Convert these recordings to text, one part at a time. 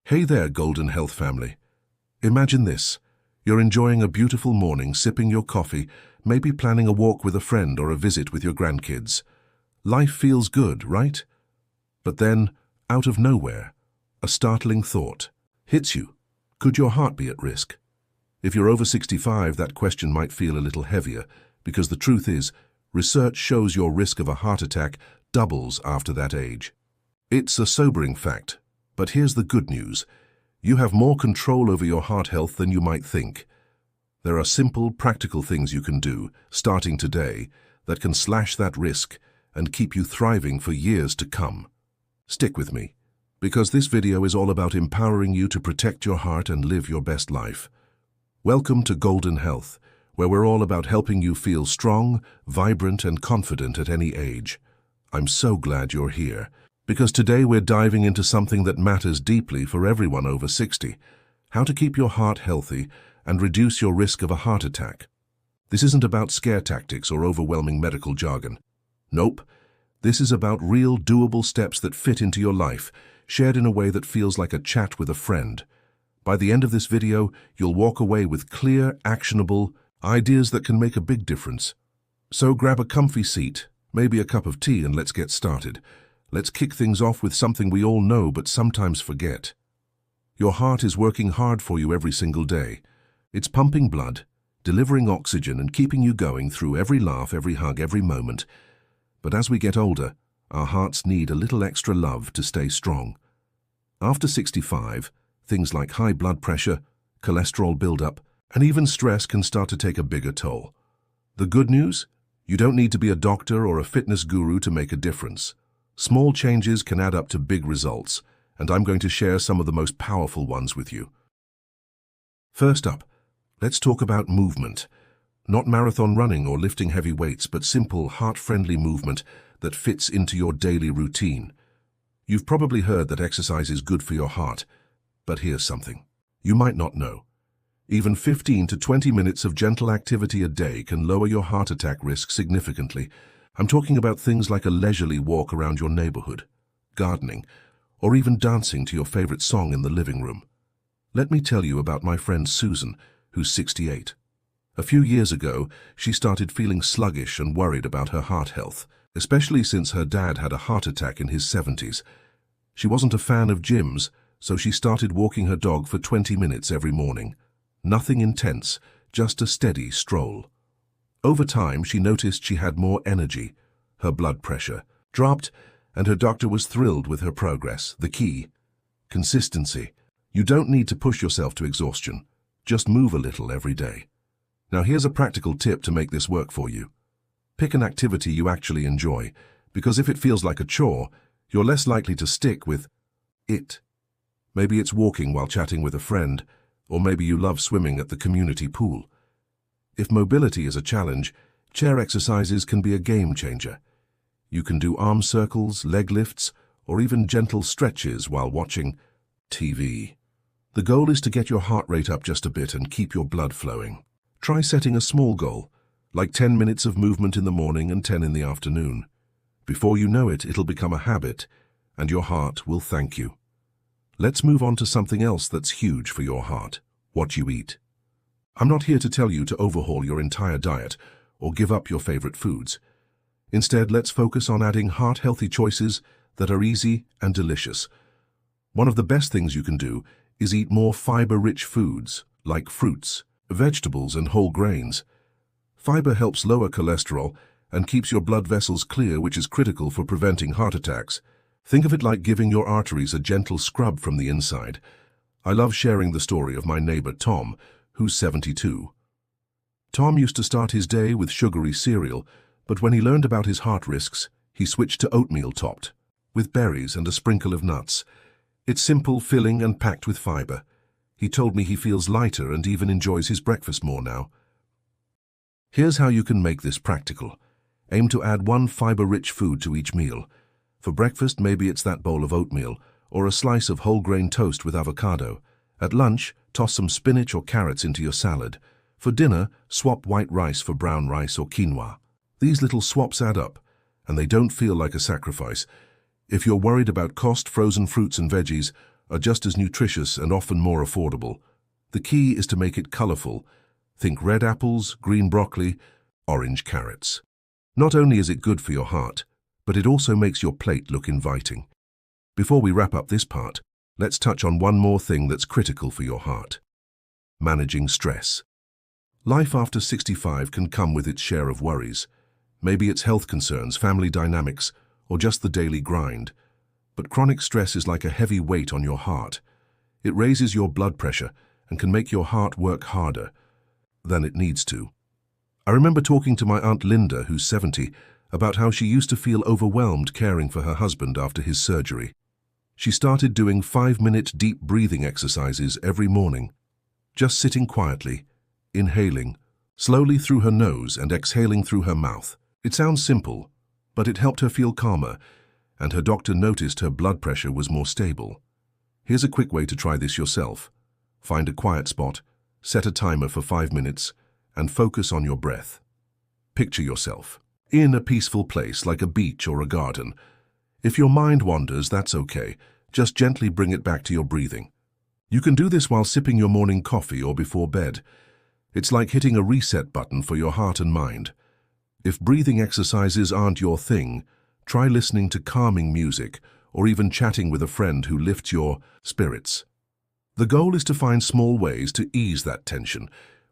Hey there, Golden Health family. Imagine this. You're enjoying a beautiful morning, sipping your coffee, maybe planning a walk with a friend or a visit with your grandkids. Life feels good, right? But then, out of nowhere, a startling thought hits you. Could your heart be at risk? If you're over 65, that question might feel a little heavier, because the truth is, research shows your risk of a heart attack doubles after that age. It's a sobering fact. But here's the good news. You have more control over your heart health than you might think. There are simple, practical things you can do, starting today, that can slash that risk and keep you thriving for years to come. Stick with me, because this video is all about empowering you to protect your heart and live your best life. Welcome to Golden Health, where we're all about helping you feel strong, vibrant, and confident at any age. I'm so glad you're here, because today we're diving into something that matters deeply for everyone over 60, how to keep your heart healthy and reduce your risk of a heart attack. This isn't about scare tactics or overwhelming medical jargon. Nope, this is about real, doable steps that fit into your life, shared in a way that feels like a chat with a friend. By the end of this video, you'll walk away with clear, actionable ideas that can make a big difference. So grab a comfy seat, maybe a cup of tea, and let's get started. Let's kick things off with something we all know but sometimes forget. Your heart is working hard for you every single day. It's pumping blood, delivering oxygen, and keeping you going through every laugh, every hug, every moment. But as we get older, our hearts need a little extra love to stay strong. After 65, things like high blood pressure, cholesterol buildup, and even stress can start to take a bigger toll. The good news? You don't need to be a doctor or a fitness guru to make a difference. Small changes can add up to big results, and I'm going to share some of the most powerful ones with you. First up, let's talk about movement. Not marathon running or lifting heavy weights, but simple, heart-friendly movement that fits into your daily routine. You've probably heard that exercise is good for your heart, but here's something you might not know. Even 15 to 20 minutes of gentle activity a day can lower your heart attack risk significantly. I'm talking about things like a leisurely walk around your neighborhood, gardening, or even dancing to your favorite song in the living room. Let me tell you about my friend Susan, who's 68. A few years ago, she started feeling sluggish and worried about her heart health, especially since her dad had a heart attack in his 70s. She wasn't a fan of gyms, so she started walking her dog for 20 minutes every morning. Nothing intense, just a steady stroll. Over time, she noticed she had more energy. Her blood pressure dropped, and her doctor was thrilled with her progress. The key: consistency. You don't need to push yourself to exhaustion. Just move a little every day. Now here's a practical tip to make this work for you. Pick an activity you actually enjoy, because if it feels like a chore, you're less likely to stick with it. Maybe it's walking while chatting with a friend, or maybe you love swimming at the community pool. If mobility is a challenge, chair exercises can be a game changer. You can do arm circles, leg lifts, or even gentle stretches while watching TV. The goal is to get your heart rate up just a bit and keep your blood flowing. Try setting a small goal, like 10 minutes of movement in the morning and 10 in the afternoon. Before you know it, it'll become a habit, and your heart will thank you. Let's move on to something else that's huge for your heart: what you eat. I'm not here to tell you to overhaul your entire diet or give up your favorite foods. Instead, let's focus on adding heart-healthy choices that are easy and delicious. One of the best things you can do is eat more fiber-rich foods, like fruits, vegetables, and whole grains. Fiber helps lower cholesterol and keeps your blood vessels clear, which is critical for preventing heart attacks. Think of it like giving your arteries a gentle scrub from the inside. I love sharing the story of my neighbor Tom, who's 72. Tom used to start his day with sugary cereal, but when he learned about his heart risks, he switched to oatmeal topped, with berries and a sprinkle of nuts. It's simple, filling, and packed with fiber. He told me he feels lighter and even enjoys his breakfast more now. Here's how you can make this practical. Aim to add one fiber-rich food to each meal. For breakfast, maybe it's that bowl of oatmeal, or a slice of whole grain toast with avocado. At lunch, toss some spinach or carrots into your salad. For dinner, swap white rice for brown rice or quinoa. These little swaps add up, and they don't feel like a sacrifice. If you're worried about cost, frozen fruits and veggies are just as nutritious and often more affordable. The key is to make it colorful. Think red apples, green broccoli, orange carrots. Not only is it good for your heart, but it also makes your plate look inviting. Before we wrap up this part, let's touch on one more thing that's critical for your heart: managing stress. Life after 65 can come with its share of worries. Maybe it's health concerns, family dynamics, or just the daily grind. But chronic stress is like a heavy weight on your heart. It raises your blood pressure and can make your heart work harder than it needs to. I remember talking to my Aunt Linda, who's 70, about how she used to feel overwhelmed caring for her husband after his surgery. She started doing 5-minute deep breathing exercises every morning, just sitting quietly, inhaling slowly through her nose and exhaling through her mouth. It sounds simple, but it helped her feel calmer, and her doctor noticed her blood pressure was more stable. Here's a quick way to try this yourself. Find a quiet spot, set a timer for 5 minutes, and focus on your breath. Picture yourself in a peaceful place like a beach or a garden. If your mind wanders, that's okay. Just gently bring it back to your breathing. You can do this while sipping your morning coffee or before bed. It's like hitting a reset button for your heart and mind. If breathing exercises aren't your thing, try listening to calming music or even chatting with a friend who lifts your spirits. The goal is to find small ways to ease that tension.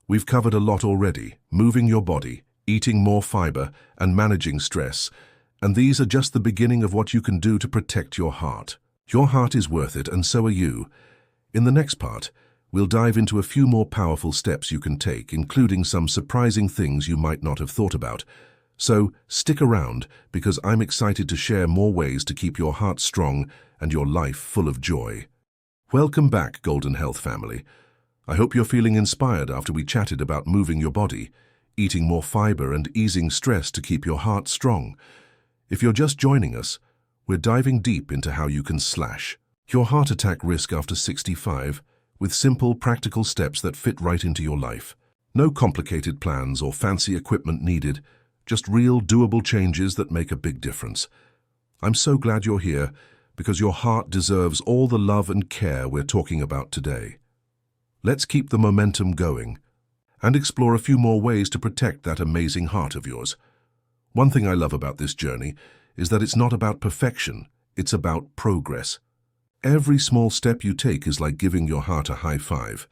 We've covered a lot already: moving your body, eating more fiber, and managing stress. And these are just the beginning of what you can do to protect your heart. Your heart is worth it, and so are you. In the next part, we'll dive into a few more powerful steps you can take, including some surprising things you might not have thought about. So stick around, because I'm excited to share more ways to keep your heart strong and your life full of joy. Welcome back, Golden Health family. I hope you're feeling inspired after we chatted about moving your body, eating more fiber, and easing stress to keep your heart strong. If you're just joining us, we're diving deep into how you can slash your heart attack risk after 65 with simple, practical steps that fit right into your life. No complicated plans or fancy equipment needed, just real, doable changes that make a big difference. I'm so glad you're here, because your heart deserves all the love and care we're talking about today. Let's keep the momentum going and explore a few more ways to protect that amazing heart of yours. One thing I love about this journey is that it's not about perfection, it's about progress. Every small step you take is like giving your heart a high five.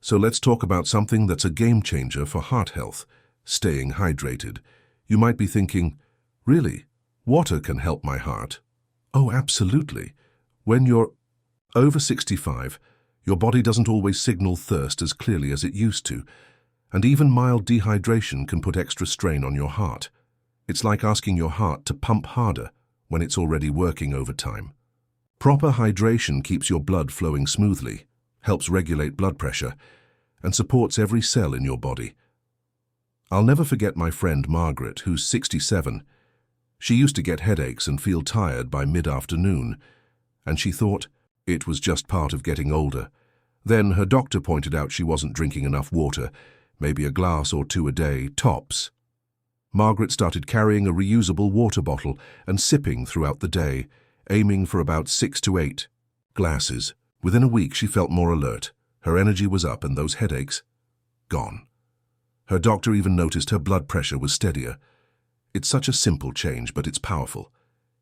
So let's talk about something that's a game changer for heart health: staying hydrated. You might be thinking, really? Water can help my heart? Oh, absolutely. When you're over 65, your body doesn't always signal thirst as clearly as it used to, and even mild dehydration can put extra strain on your heart. It's like asking your heart to pump harder when it's already working overtime. Proper hydration keeps your blood flowing smoothly, helps regulate blood pressure, and supports every cell in your body. I'll never forget my friend Margaret, who's 67. She used to get headaches and feel tired by mid-afternoon, and she thought it was just part of getting older. Then her doctor pointed out she wasn't drinking enough water, maybe a glass or 2 a day, tops. Margaret started carrying a reusable water bottle and sipping throughout the day, aiming for about 6 to 8 glasses. Within a week, she felt more alert. Her energy was up and those headaches gone. Her doctor even noticed her blood pressure was steadier. It's such a simple change, but it's powerful.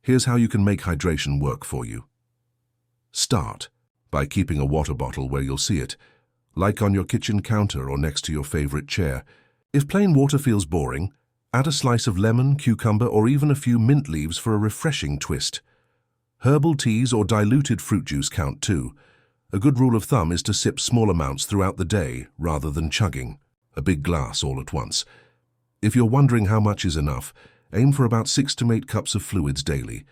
Here's how you can make hydration work for you. Start by keeping a water bottle where you'll see it, like on your kitchen counter or next to your favorite chair. If plain water feels boring, add a slice of lemon, cucumber, or even a few mint leaves for a refreshing twist. Herbal teas or diluted fruit juice count too. A good rule of thumb is to sip small amounts throughout the day rather than chugging a big glass all at once. If you're wondering how much is enough, aim for about 6 to 8 cups of fluids daily.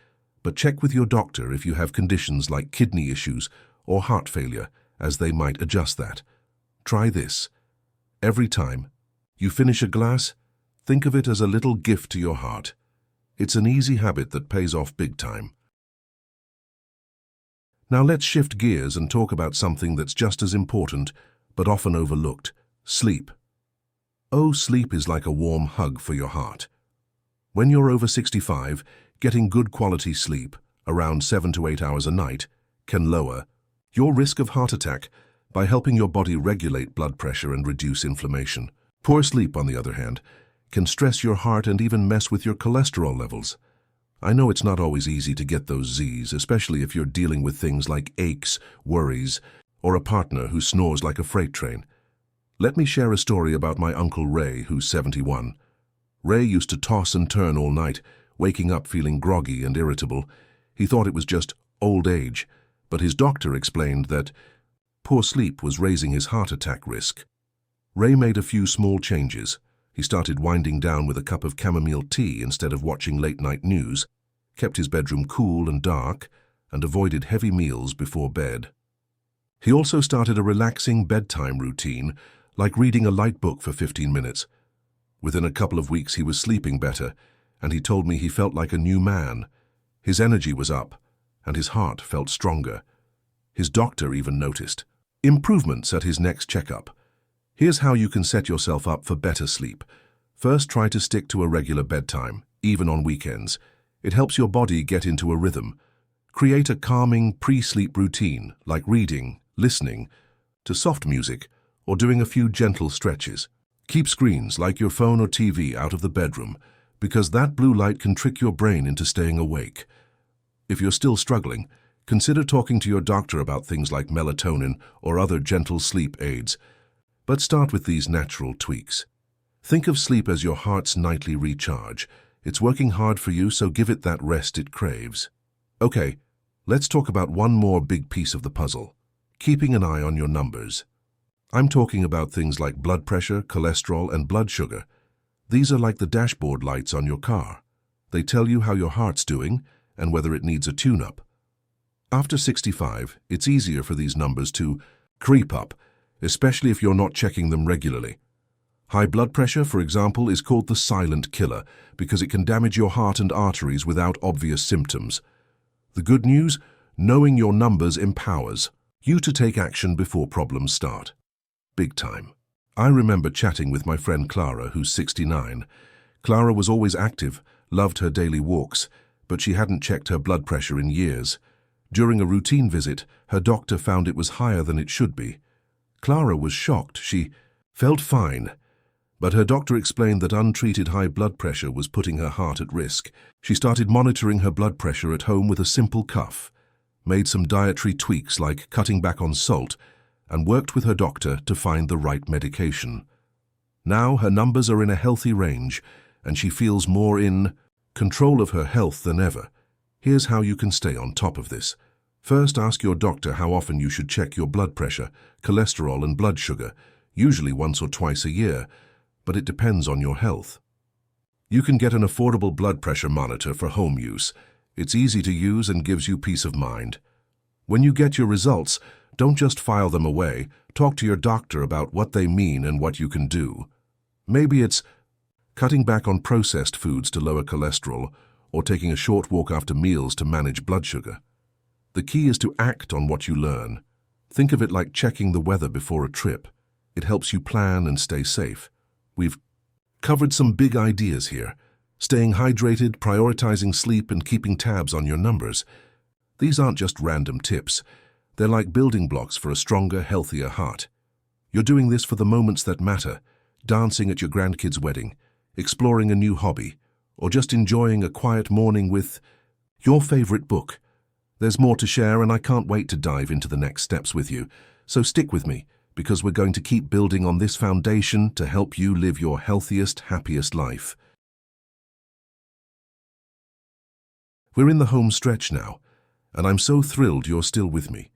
But check with your doctor if you have conditions like kidney issues or heart failure, as they might adjust that. Try this. Every time you finish a glass, think of it as a little gift to your heart. It's an easy habit that pays off big time. Now let's shift gears and talk about something that's just as important, but often overlooked: sleep. Oh, sleep is like a warm hug for your heart. When you're over 65, getting good quality sleep, around 7 to 8 hours a night, can lower your risk of heart attack by helping your body regulate blood pressure and reduce inflammation. Poor sleep, on the other hand, can stress your heart and even mess with your cholesterol levels. I know it's not always easy to get those Z's, especially if you're dealing with things like aches, worries, or a partner who snores like a freight train. Let me share a story about my Uncle Ray, who's 71. Ray used to toss and turn all night, waking up feeling groggy and irritable. He thought it was just old age, but his doctor explained that poor sleep was raising his heart attack risk. Ray made a few small changes. He started winding down with a cup of chamomile tea instead of watching late-night news, kept his bedroom cool and dark, and avoided heavy meals before bed. He also started a relaxing bedtime routine, like reading a light book for 15 minutes. Within a couple of weeks he was sleeping better, and he told me he felt like a new man. His energy was up, and his heart felt stronger. His doctor even noticed improvements at his next checkup. Here's how you can set yourself up for better sleep. First, try to stick to a regular bedtime, even on weekends. It helps your body get into a rhythm. Create a calming pre-sleep routine, like reading, listening to soft music, or doing a few gentle stretches. Keep screens like your phone or TV out of the bedroom, because that blue light can trick your brain into staying awake. If you're still struggling, consider talking to your doctor about things like melatonin or other gentle sleep aids. But start with these natural tweaks. Think of sleep as your heart's nightly recharge. It's working hard for you, so give it that rest it craves. Okay, let's talk about one more big piece of the puzzle: keeping an eye on your numbers. I'm talking about things like blood pressure, cholesterol, and blood sugar. These are like the dashboard lights on your car. They tell you how your heart's doing and whether it needs a tune-up. After 65, it's easier for these numbers to creep up, especially if you're not checking them regularly. High blood pressure, for example, is called the silent killer because it can damage your heart and arteries without obvious symptoms. The good news? Knowing your numbers empowers you to take action before problems start. Big time. I remember chatting with my friend Clara, who's 69. Clara was always active, loved her daily walks, but she hadn't checked her blood pressure in years. During a routine visit, her doctor found it was higher than it should be. Clara was shocked. She felt fine, but her doctor explained that untreated high blood pressure was putting her heart at risk. She started monitoring her blood pressure at home with a simple cuff, made some dietary tweaks like cutting back on salt, and worked with her doctor to find the right medication. Now her numbers are in a healthy range, and she feels more in control of her health than ever. Here's how you can stay on top of this. First, ask your doctor how often you should check your blood pressure, cholesterol, and blood sugar, usually once or twice a year, but it depends on your health. You can get an affordable blood pressure monitor for home use. It's easy to use and gives you peace of mind. When you get your results, don't just file them away. Talk to your doctor about what they mean and what you can do. Maybe it's cutting back on processed foods to lower cholesterol, or taking a short walk after meals to manage blood sugar. The key is to act on what you learn. Think of it like checking the weather before a trip. It helps you plan and stay safe. We've covered some big ideas here: staying hydrated, prioritizing sleep, and keeping tabs on your numbers. These aren't just random tips. They're like building blocks for a stronger, healthier heart. You're doing this for the moments that matter: dancing at your grandkid's wedding, exploring a new hobby, or just enjoying a quiet morning with your favorite book. There's more to share, and I can't wait to dive into the next steps with you. So stick with me, because we're going to keep building on this foundation to help you live your healthiest, happiest life. We're in the home stretch now, and I'm so thrilled you're still with me.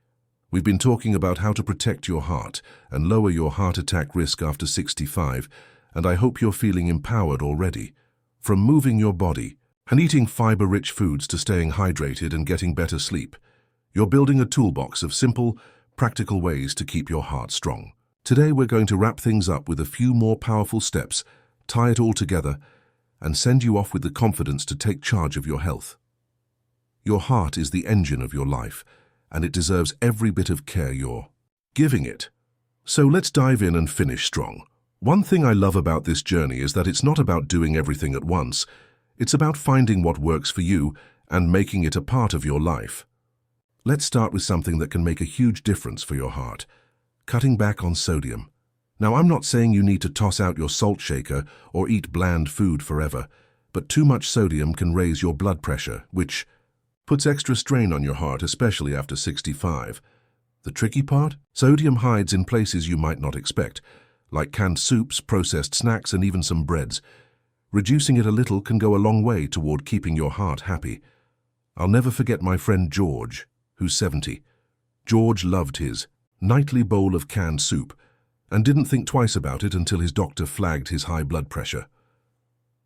We've been talking about how to protect your heart and lower your heart attack risk after 65, and I hope you're feeling empowered already. From moving your body and eating fiber-rich foods to staying hydrated and getting better sleep, you're building a toolbox of simple, practical ways to keep your heart strong. Today we're going to wrap things up with a few more powerful steps, tie it all together, and send you off with the confidence to take charge of your health. Your heart is the engine of your life, and it deserves every bit of care you're giving it. So let's dive in and finish strong. One thing I love about this journey is that it's not about doing everything at once. It's about finding what works for you and making it a part of your life. Let's start with something that can make a huge difference for your heart: cutting back on sodium. Now, I'm not saying you need to toss out your salt shaker or eat bland food forever, but too much sodium can raise your blood pressure, which puts extra strain on your heart, especially after 65. The tricky part? Sodium hides in places you might not expect, like canned soups, processed snacks, and even some breads. Reducing it a little can go a long way toward keeping your heart happy. I'll never forget my friend George, who's 70. George loved his nightly bowl of canned soup and didn't think twice about it until his doctor flagged his high blood pressure.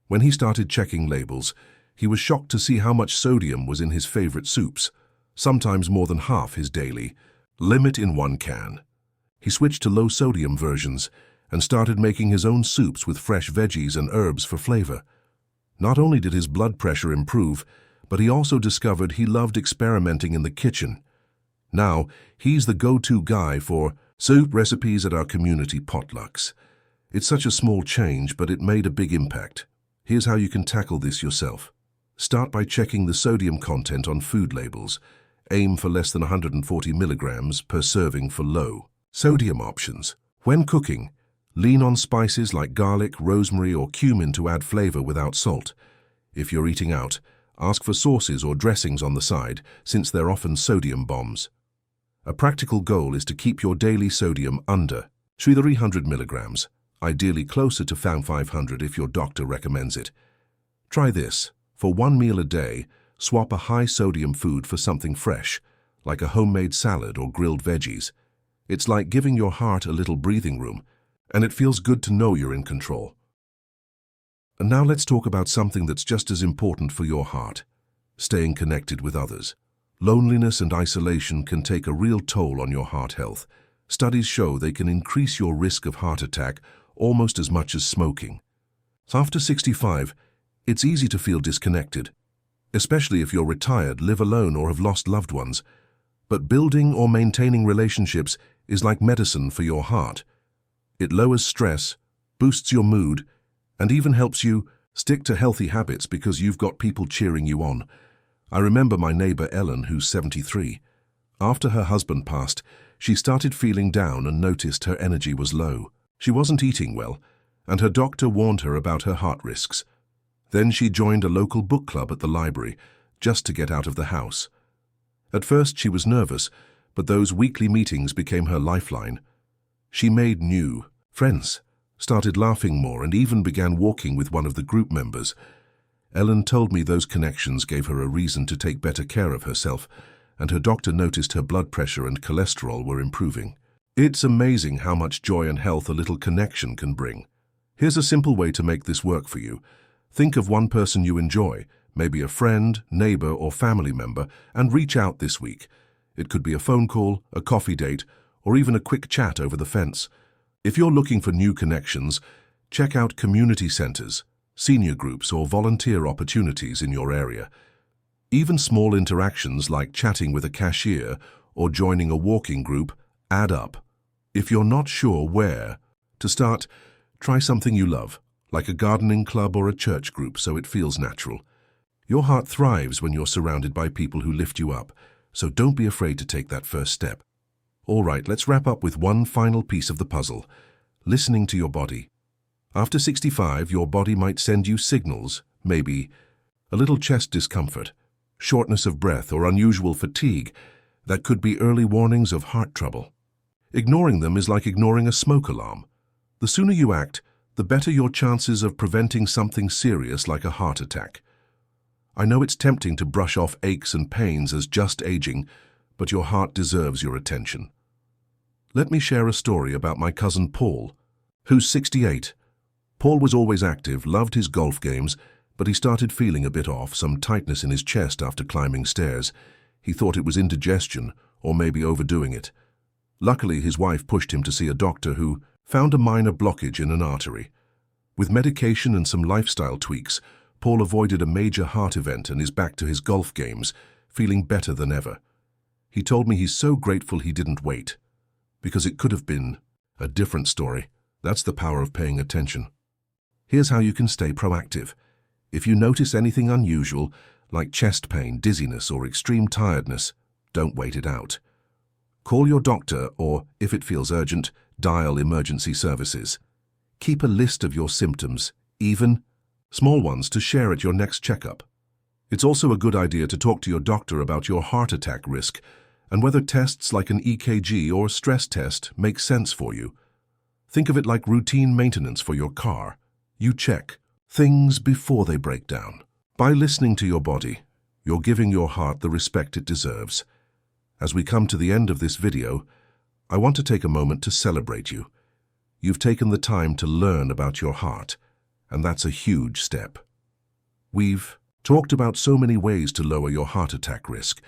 When he started checking labels, he was shocked to see how much sodium was in his favorite soups, sometimes more than half his daily limit in one can. He switched to low-sodium versions and started making his own soups with fresh veggies and herbs for flavor. Not only did his blood pressure improve, but he also discovered he loved experimenting in the kitchen. Now, he's the go-to guy for soup recipes at our community potlucks. It's such a small change, but it made a big impact. Here's how you can tackle this yourself. Start by checking the sodium content on food labels. Aim for less than 140 milligrams per serving for low sodium options. When cooking, lean on spices like garlic, rosemary, or cumin to add flavor without salt. If you're eating out, ask for sauces or dressings on the side, since they're often sodium bombs. A practical goal is to keep your daily sodium under 300 milligrams, ideally closer to 500 if your doctor recommends it. Try this. For one meal a day, swap a high-sodium food for something fresh, like a homemade salad or grilled veggies. It's like giving your heart a little breathing room, and it feels good to know you're in control. And now let's talk about something that's just as important for your heart: staying connected with others. Loneliness and isolation can take a real toll on your heart health. Studies show they can increase your risk of heart attack almost as much as smoking. After 65, it's easy to feel disconnected, especially if you're retired, live alone, or have lost loved ones. But building or maintaining relationships is like medicine for your heart. It lowers stress, boosts your mood, and even helps you stick to healthy habits because you've got people cheering you on. I remember my neighbor Ellen, who's 73. After her husband passed, she started feeling down and noticed her energy was low. She wasn't eating well, and her doctor warned her about her heart risks. Then she joined a local book club at the library, just to get out of the house. At first she was nervous, but those weekly meetings became her lifeline. She made new friends, started laughing more, and even began walking with one of the group members. Ellen told me those connections gave her a reason to take better care of herself, and her doctor noticed her blood pressure and cholesterol were improving. It's amazing how much joy and health a little connection can bring. Here's a simple way to make this work for you. Think of one person you enjoy, maybe a friend, neighbor, or family member, and reach out this week. It could be a phone call, a coffee date, or even a quick chat over the fence. If you're looking for new connections, check out community centers, senior groups, or volunteer opportunities in your area. Even small interactions like chatting with a cashier or joining a walking group add up. If you're not sure where to start, try something you love, like a gardening club or a church group, so it feels natural. Your heart thrives when you're surrounded by people who lift you up, so don't be afraid to take that first step. All right, let's wrap up with one final piece of the puzzle: listening to your body. After 65, your body might send you signals, maybe a little chest discomfort, shortness of breath, or unusual fatigue that could be early warnings of heart trouble. Ignoring them is like ignoring a smoke alarm. The sooner you act, the better your chances of preventing something serious like a heart attack. I know it's tempting to brush off aches and pains as just aging, but your heart deserves your attention. Let me share a story about my cousin Paul, who's 68. Paul was always active, loved his golf games, but he started feeling a bit off, some tightness in his chest after climbing stairs. He thought it was indigestion, or maybe overdoing it. Luckily, his wife pushed him to see a doctor who found a minor blockage in an artery. With medication and some lifestyle tweaks, Paul avoided a major heart event and is back to his golf games, feeling better than ever. He told me he's so grateful he didn't wait, because it could have been a different story. That's the power of paying attention. Here's how you can stay proactive. If you notice anything unusual, like chest pain, dizziness, or extreme tiredness, Don't wait it out. Call your doctor or, if it feels urgent, dial emergency services. Keep a list of your symptoms, even small ones, to share at your next checkup. It's also a good idea to talk to your doctor about your heart attack risk and whether tests like an EKG or stress test make sense for you. Think of it like routine maintenance for your car. You check things before they break down. By listening to your body, you're giving your heart the respect it deserves. As we come to the end of this video, I want to take a moment to celebrate you. You've taken the time to learn about your heart, and that's a huge step. We've talked about so many ways to lower your heart attack risk: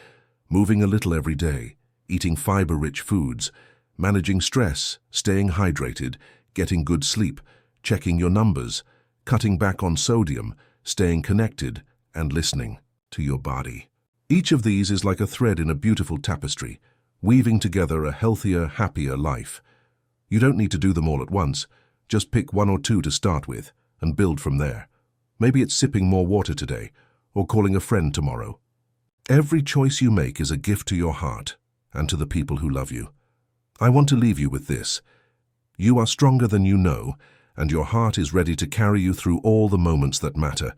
moving a little every day, eating fiber-rich foods, managing stress, staying hydrated, getting good sleep, checking your numbers, cutting back on sodium, staying connected, and listening to your body. Each of these is like a thread in a beautiful tapestry, weaving together a healthier, happier life. You don't need to do them all at once. Just pick one or two to start with and build from there. Maybe it's sipping more water today or calling a friend tomorrow. Every choice you make is a gift to your heart and to the people who love you. I want to leave you with this. You are stronger than you know, and your heart is ready to carry you through all the moments that matter.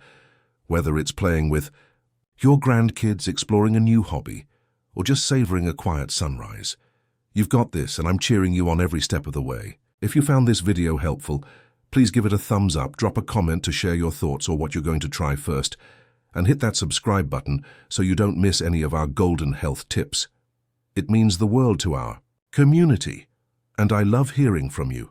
Whether it's playing with your grandkids, exploring a new hobby, or just savoring a quiet sunrise, you've got this, and I'm cheering you on every step of the way. If you found this video helpful, please give it a thumbs up, drop a comment to share your thoughts or what you're going to try first, and hit that subscribe button so you don't miss any of our golden health tips. It means the world to our community, and I love hearing from you.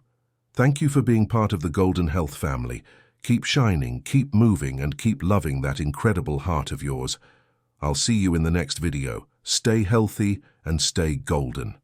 Thank you for being part of the Golden Health family. Keep shining, keep moving, and keep loving that incredible heart of yours. I'll see you in the next video. Stay healthy and stay golden.